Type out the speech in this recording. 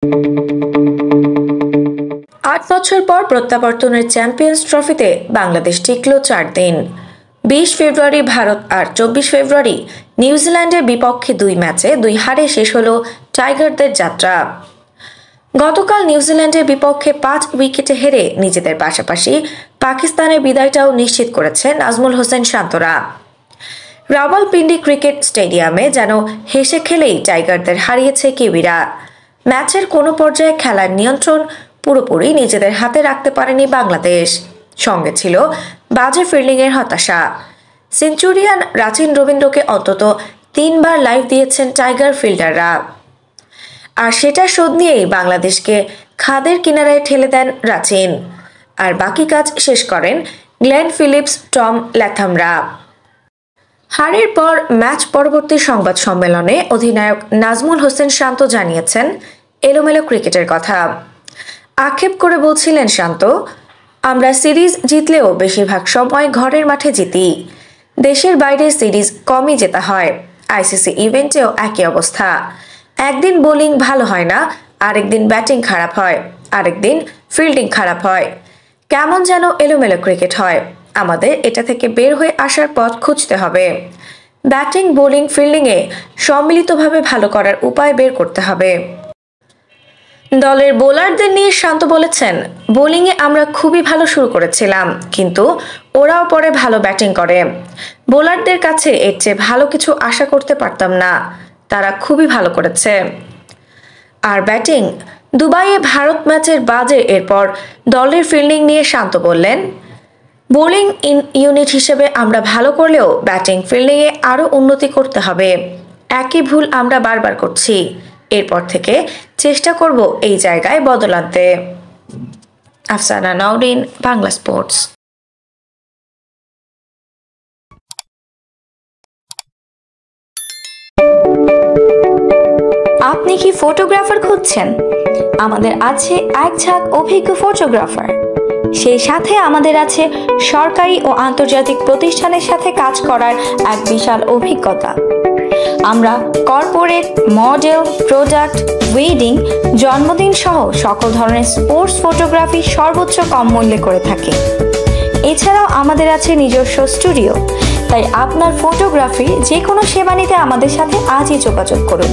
8 বছর পর প্রত্যাবর্তনের চ্যাম্পিয়ন্স ট্রফিতে বাংলাদেশ টিকল 4 দিন। 20 ফেব্রুয়ারি ভারত আর 24 ফেব্রুয়ারি নিউজিল্যান্ডের বিপক্ষে 2 ম্যাচে 2 হারে শেষ হল টাইগারদের যাত্রা। গতকাল নিউজিল্যান্ডের বিপক্ষে 5 উইকেটে হেরে নিজেদের পাশাপাশি পাকিস্তানের বিদায়টাও নিশ্চিত করেছে নাজমুল হোসেন শান্তরা। রাওয়ালপিন্ডি ক্রিকেট স্টেডিয়ামে যেন হেসে খেলেই টাইগারদের হারিয়েছে কিউইরা। ম্যাচের কোনো পর্যায়ে খেলার নিয়ন্ত্রণ পুরোপুরি নিজেদের হাতে রাখতে পারেনি বাংলাদেশ। সঙ্গে ছিল বাজে ফিল্ডিংয়ের হতাশা। সেঞ্চুরিয়ান রাচিন রবীন্দ্রকে অন্তত 3 বার লাইভ দিয়েছেন টাইগার ফিল্ডাররা। আর সেটা শোধ নিয়েই বাংলাদেশকে খাদের কিনারায় ঠেলে দেন রাচিন। আর বাকি কাজ শেষ করেন গ্লেন ফিলিপস, টম ল্যাথামরা। হারের পর ম্যাচ পরবর্তী সংবাদ সম্মেলনে অধিনায়ক নাজমুল হোসেন শান্ত জানিয়েছেন এলোমেলো ক্রিকেটের কথা। আক্ষেপ করে বলছিলেন শান্ত, আমরা সিরিজ জিতলেও বেশিরভাগ সময় ঘরের মাঠে জিতি। দেশের বাইরে সিরিজ কমই জেতা হয়। আইসিসি ইভেন্টেও একই অবস্থা। একদিন বোলিং ভালো হয় না, আরেকদিন ব্যাটিং খারাপ হয়, আরেকদিন ফিল্ডিং খারাপ হয়। কেমন যেন এলোমেলো ক্রিকেট হয়। আমাদের এটা থেকে বের হয়ে আসার পথ খুঁজতে হবে। ব্যাটিং, বোলিং, ফিল্ডিংয়ে সম্মিলিতভাবে ভালো করার উপায় বের করতে হবে। দলের বোলারদের নিয়ে শান্ত বলেছেন, বোলিংয়ে আমরা খুবই ভালো শুরু করেছিলাম, কিন্তু ওরাও পরে ভালো ব্যাটিং করে। বোলারদের কাছে এর চেয়ে ভালো কিছু আশা করতে পারতাম না। তারা খুবই ভালো করেছে। আর ব্যাটিং, দুবাইয়ে ভারত ম্যাচের বাজে এরপর দলের ফিল্ডিং নিয়ে শান্ত বললেন, বোলিং ইউনিট হিসেবে আমরা ভালো করলেও ব্যাটিং, ফিল্ডিংয়ে আরও উন্নতি করতে হবে। একই ভুল আমরা বারবার করছি। এরপর থেকে চেষ্টা করব এই জায়গায় বদল আনতে। আফসানা নাউরিন, বাংলা স্পোর্টস। আপনি কি ফটোগ্রাফার খুঁজছেন? আমাদের আছে এক ঝাঁক অভিজ্ঞ ফটোগ্রাফার। সেই সাথে আমাদের আছে সরকারি ও আন্তর্জাতিক প্রতিষ্ঠানের সাথে কাজ করার এক বিশাল অভিজ্ঞতা। আমরা কর্পোরেট, মডেল, প্রোডাক্ট, ওয়েডিং, জন্মদিন সহ সকল ধরনের স্পোর্টস ফটোগ্রাফি সর্বোচ্চ কম মূল্যে করে থাকি। এছাড়াও আমাদের আছে নিজস্ব স্টুডিও। তাই আপনার ফটোগ্রাফির যে কোনো সেবা নিতে আমাদের সাথে আজই যোগাযোগ করুন।